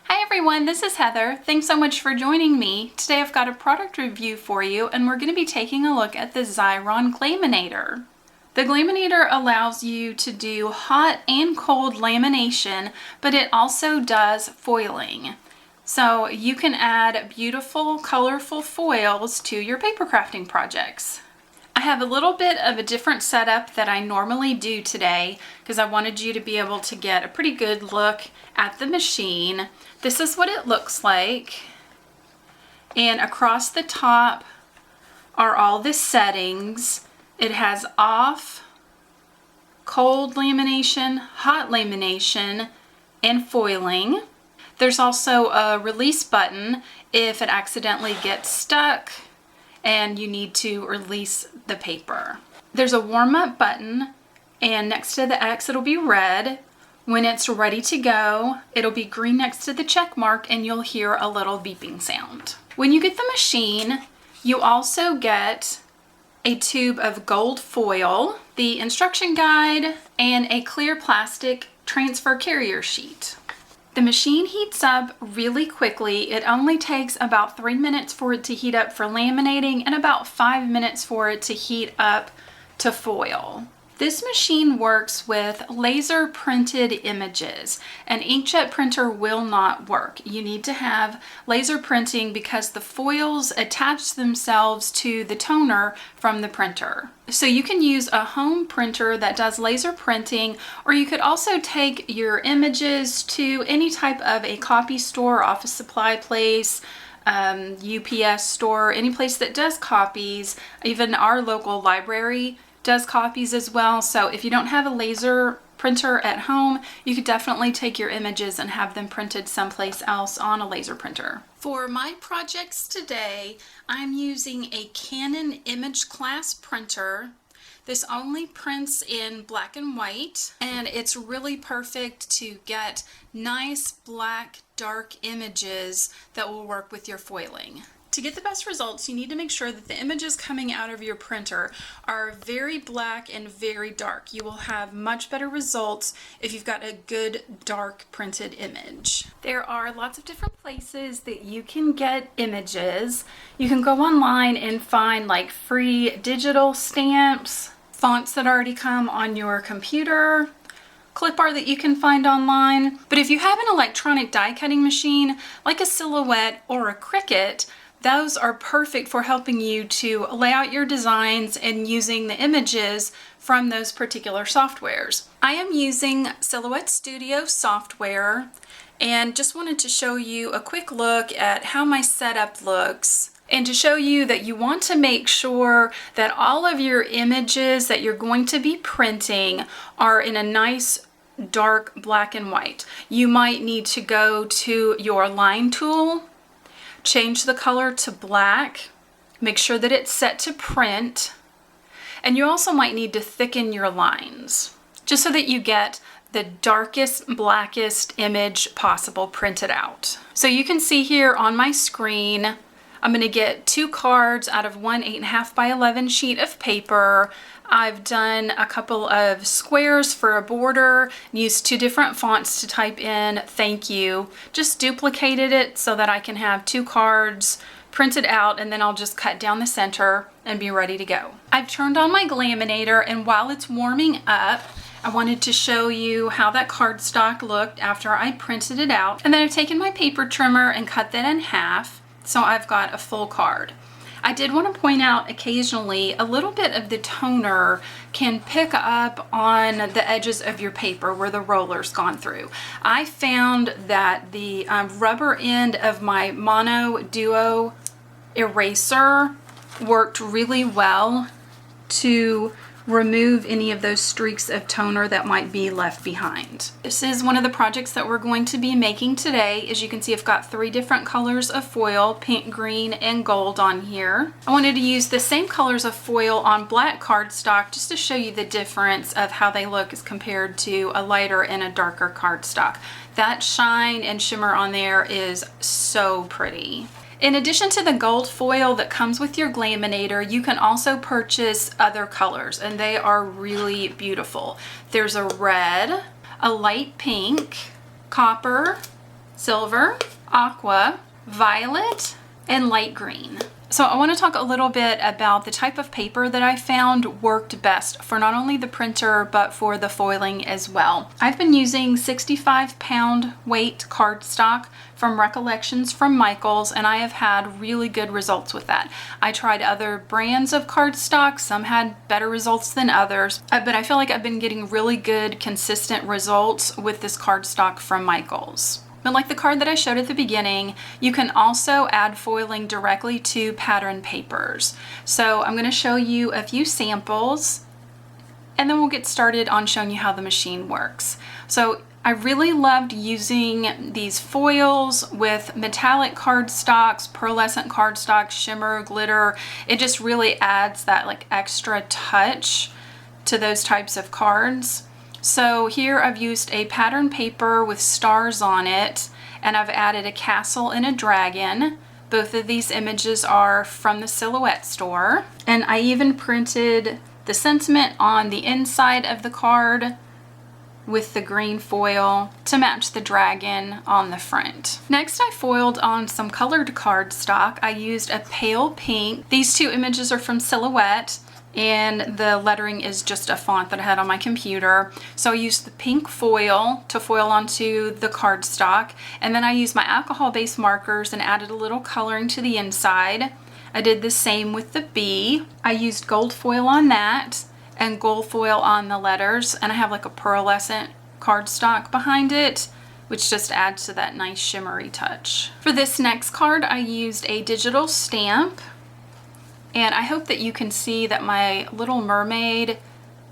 Hi everyone, this is Heather. Thanks so much for joining me. Today I've got a product review for you and we're going to be taking a look at the Xyron Glaminator. The Glaminator allows you to do hot and cold lamination, but it also does foiling. So you can add beautiful, colorful foils to your paper crafting projects. I have a little bit of a different setup that I normally do today because I wanted you to be able to get a pretty good look at the machine. This is what it looks like, and across the top are all the settings. It has off, cold lamination, hot lamination, and foiling. There's also a release button if it accidentally gets stuck and you need to release the paper. There's a warm up button, and next to the X it'll be red. When it's ready to go, it'll be green next to the check mark and you'll hear a little beeping sound. When you get the machine, you also get a tube of gold foil, the instruction guide, and a clear plastic transfer carrier sheet. The machine heats up really quickly. It only takes about 3 minutes for it to heat up for laminating and about 5 minutes for it to heat up to foil. This machine works with laser printed images. An inkjet printer will not work. You need to have laser printing because the foils attach themselves to the toner from the printer. So you can use a home printer that does laser printing, or you could also take your images to any type of a copy store, office supply place, UPS store, any place that does copies. Even our local library does copies as well. So if you don't have a laser printer at home, you could definitely take your images and have them printed someplace else on a laser printer. For my projects today, I'm using a Canon Image Class printer. This only prints in black and white, and it's really perfect to get nice black dark images that will work with your foiling. To get the best results, you need to make sure that the images coming out of your printer are very black and very dark. You will have much better results if you've got a good dark printed image. There are lots of different places that you can get images. You can go online and find like free digital stamps, fonts that already come on your computer, clip art that you can find online. But if you have an electronic die cutting machine like a Silhouette or a Cricut, those are perfect for helping you to lay out your designs and using the images from those particular softwares. I am using Silhouette Studio software and just wanted to show you a quick look at how my setup looks and to show you that you want to make sure that all of your images that you're going to be printing are in a nice dark black and white. You might need to go to your line tool, change the color to black, make sure that it's set to print, and you also might need to thicken your lines just so that you get the darkest, blackest image possible printed out. So you can see here on my screen, I'm going to get 2 cards out of one 8.5 by 11 sheet of paper. I've done a couple of squares for a border, used 2 different fonts to type in thank you, just duplicated it so that I can have 2 cards printed out, and then I'll just cut down the center and be ready to go. I've turned on my Glaminator, and while it's warming up, I wanted to show you how that cardstock looked after I printed it out. And then I've taken my paper trimmer and cut that in half, so I've got a full card. I did want to point out occasionally a little bit of the toner can pick up on the edges of your paper where the roller's gone through. I found that the rubber end of my Mono Duo eraser worked really well to remove any of those streaks of toner that might be left behind. This is one of the projects that we're going to be making today. As you can see, I've got 3 different colors of foil, pink, green, and gold on here. I wanted to use the same colors of foil on black cardstock just to show you the difference of how they look as compared to a lighter and a darker cardstock. That shine and shimmer on there is so pretty. In addition to the gold foil that comes with your Glaminator, you can also purchase other colors, and they are really beautiful. There's a red, a light pink, copper, silver, aqua, violet, and light green. So I want to talk a little bit about the type of paper that I found worked best for not only the printer, but for the foiling as well. I've been using 65-pound weight cardstock from Recollections from Michaels, and I have had really good results with that. I tried other brands of cardstock. Some had better results than others, but I feel like I've been getting really good, consistent results with this cardstock from Michaels. But like the card that I showed at the beginning, you can also add foiling directly to pattern papers. So I'm going to show you a few samples, and then we'll get started on showing you how the machine works. So I really loved using these foils with metallic cardstocks, pearlescent cardstock, shimmer, glitter. It just really adds that like extra touch to those types of cards. So here I've used a pattern paper with stars on it, and I've added a castle and a dragon. Both of these images are from the Silhouette store. And I even printed the sentiment on the inside of the card with the green foil to match the dragon on the front. Next, I foiled on some colored cardstock. I used a pale pink. These two images are from Silhouette, and the lettering is just a font that I had on my computer. So I used the pink foil to foil onto the cardstock, and then I used my alcohol-based markers and added a little coloring to the inside. I did the same with the bee. I used gold foil on that and gold foil on the letters, and I have like a pearlescent cardstock behind it, which just adds to that nice shimmery touch. For this next card, I used a digital stamp. And I hope that you can see that my little mermaid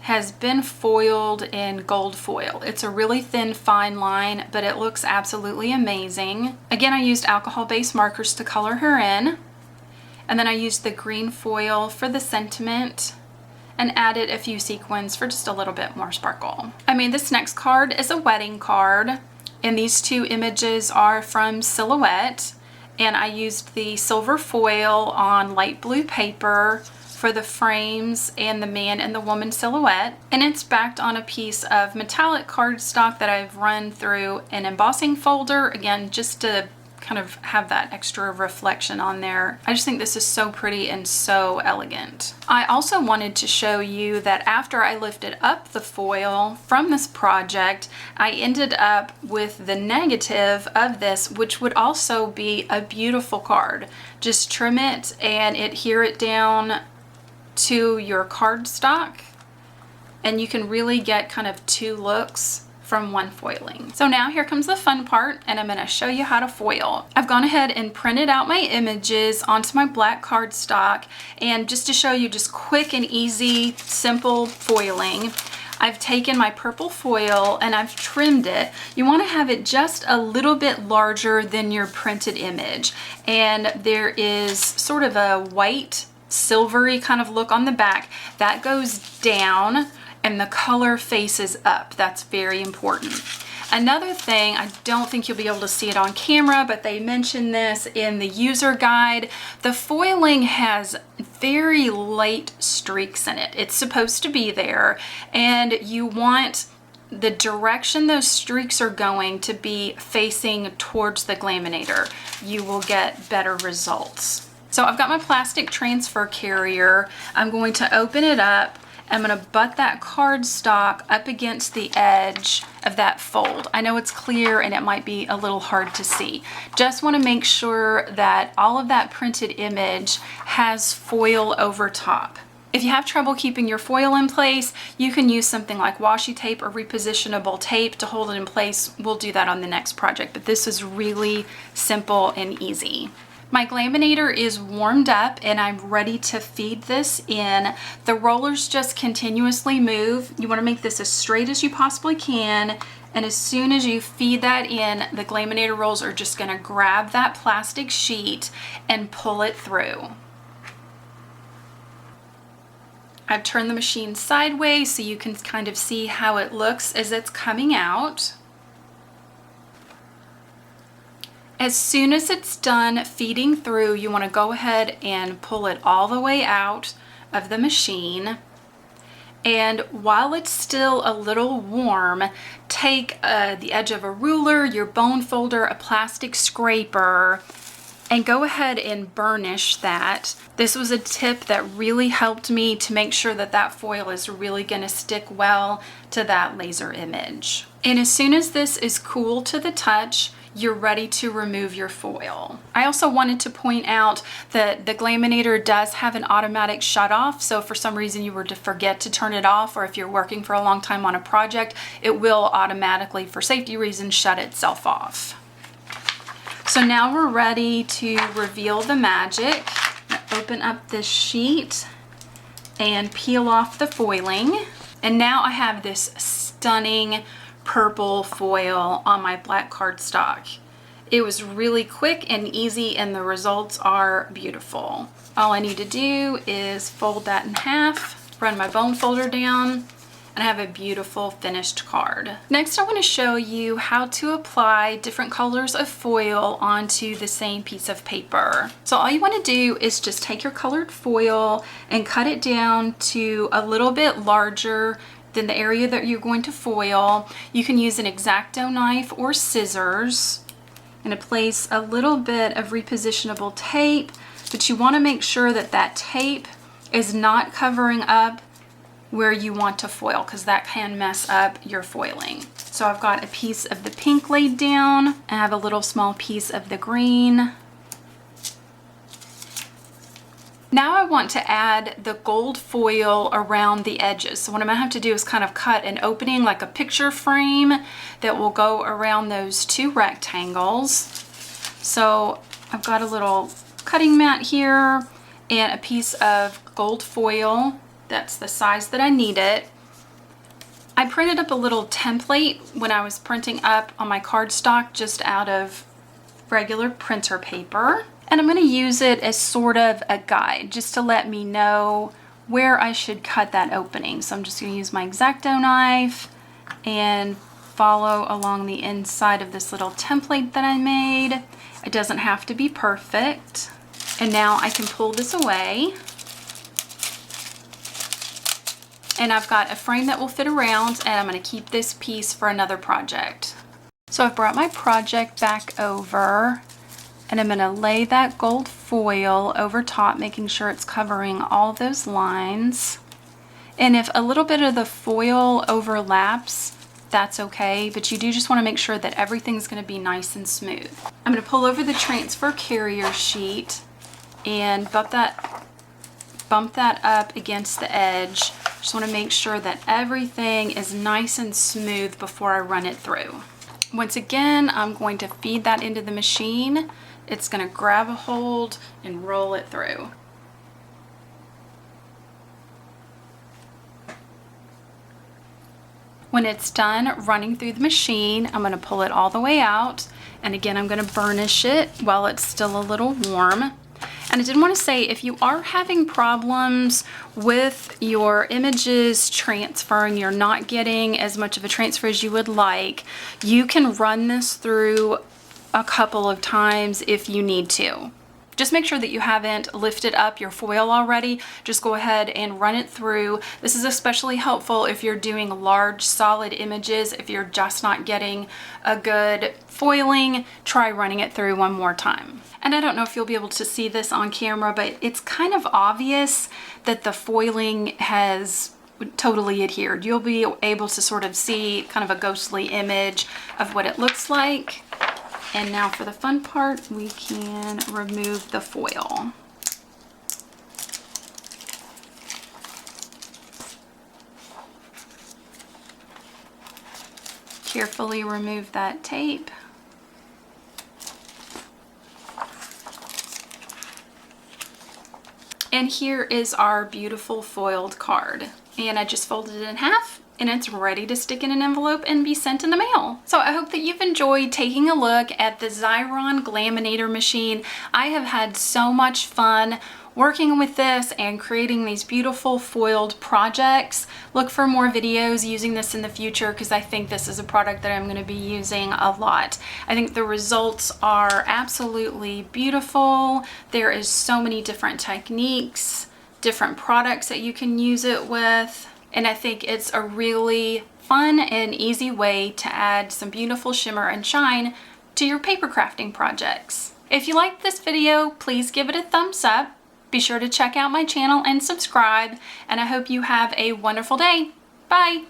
has been foiled in gold foil. It's a really thin, fine line, but it looks absolutely amazing. Again, I used alcohol-based markers to color her in. And then I used the green foil for the sentiment and added a few sequins for just a little bit more sparkle. I mean, this next card is a wedding card, and these two images are from Silhouette. And I used the silver foil on light blue paper for the frames and the man and the woman silhouette. And it's backed on a piece of metallic cardstock that I've run through an embossing folder, again, just to kind of have that extra reflection on there. I just think this is so pretty and so elegant. I also wanted to show you that after I lifted up the foil from this project, I ended up with the negative of this, which would also be a beautiful card. Just trim it and adhere it down to your cardstock, and you can really get kind of two looks from one foiling. So now here comes the fun part, and I'm going to show you how to foil. I've gone ahead and printed out my images onto my black cardstock, and just to show you just quick and easy, simple foiling, I've taken my purple foil and I've trimmed it. You want to have it just a little bit larger than your printed image, and there is sort of a white silvery kind of look on the back that goes down and the color faces up. That's very important. Another thing, I don't think you'll be able to see it on camera, but they mention this in the user guide. The foiling has very light streaks in it. It's supposed to be there, and you want the direction those streaks are going to be facing towards the Glaminator. You will get better results. So I've got my plastic transfer carrier. I'm going to open it up. I'm going to butt that cardstock up against the edge of that fold. I know it's clear and it might be a little hard to see. Just want to make sure that all of that printed image has foil over top. If you have trouble keeping your foil in place, you can use something like washi tape or repositionable tape to hold it in place. We'll do that on the next project, but this is really simple and easy. My Glaminator is warmed up and I'm ready to feed this in. The rollers just continuously move. You want to make this as straight as you possibly can, and as soon as you feed that in, the Glaminator rolls are just going to grab that plastic sheet and pull it through. I've turned the machine sideways so you can kind of see how it looks as it's coming out. As soon as it's done feeding through, you want to go ahead and pull it all the way out of the machine. And while it's still a little warm, take the edge of a ruler, your bone folder, a plastic scraper, and go ahead and burnish that. This was a tip that really helped me to make sure that that foil is really going to stick well to that laser image. And as soon as this is cool to the touch, you're ready to remove your foil. I also wanted to point out that the Glaminator does have an automatic shut off. So if for some reason you were to forget to turn it off, or if you're working for a long time on a project, it will automatically, for safety reasons, shut itself off. So now we're ready to reveal the magic. Open up this sheet and peel off the foiling. And now I have this stunning purple foil on my black cardstock. It was really quick and easy, and the results are beautiful. All I need to do is fold that in half, run my bone folder down, and I have a beautiful finished card. Next, I want to show you how to apply different colors of foil onto the same piece of paper. So all you want to do is just take your colored foil and cut it down to a little bit larger than the area that you're going to foil. You can use an X-Acto knife or scissors. I'm going to place a little bit of repositionable tape, but you want to make sure that that tape is not covering up where you want to foil, because that can mess up your foiling. So I've got a piece of the pink laid down. I have a little small piece of the green. Now I want to add the gold foil around the edges. So what I'm gonna have to do is kind of cut an opening like a picture frame that will go around those two rectangles. So I've got a little cutting mat here and a piece of gold foil. That's the size that I need it. I printed up a little template when I was printing up on my cardstock just out of regular printer paper. And I'm going to use it as sort of a guide just to let me know where I should cut that opening. So I'm just going to use my X-Acto knife and follow along the inside of this little template that I made. It doesn't have to be perfect. And now I can pull this away. And I've got a frame that will fit around, and I'm going to keep this piece for another project. So I've brought my project back over, and I'm going to lay that gold foil over top, making sure it's covering all those lines. And if a little bit of the foil overlaps, that's okay, but you do just want to make sure that everything's going to be nice and smooth. I'm going to pull over the transfer carrier sheet and bump that up against the edge. Just want to make sure that everything is nice and smooth before I run it through. Once again, I'm going to feed that into the machine. It's going to grab a hold and roll it through. When it's done running through the machine, I'm going to pull it all the way out. And again, I'm going to burnish it while it's still a little warm. And I did want to say, if you are having problems with your images transferring, you're not getting as much of a transfer as you would like, you can run this through a couple of times if you need to. Just make sure that you haven't lifted up your foil already. Just go ahead and run it through. This is especially helpful if you're doing large solid images. If you're just not getting a good foiling, try running it through one more time. And I don't know if you'll be able to see this on camera, but it's kind of obvious that the foiling has totally adhered. You'll be able to sort of see kind of a ghostly image of what it looks like. And now for the fun part, we can remove the foil. Carefully remove that tape. And here is our beautiful foiled card. And I just folded it in half, and it's ready to stick in an envelope and be sent in the mail. So I hope that you've enjoyed taking a look at the Xyron Glaminator machine. I have had so much fun working with this and creating these beautiful foiled projects. Look for more videos using this in the future, because I think this is a product that I'm going to be using a lot. I think the results are absolutely beautiful. There is so many different techniques, different products that you can use it with. And I think it's a really fun and easy way to add some beautiful shimmer and shine to your paper crafting projects. If you liked this video, please give it a thumbs up. Be sure to check out my channel and subscribe, and I hope you have a wonderful day. Bye!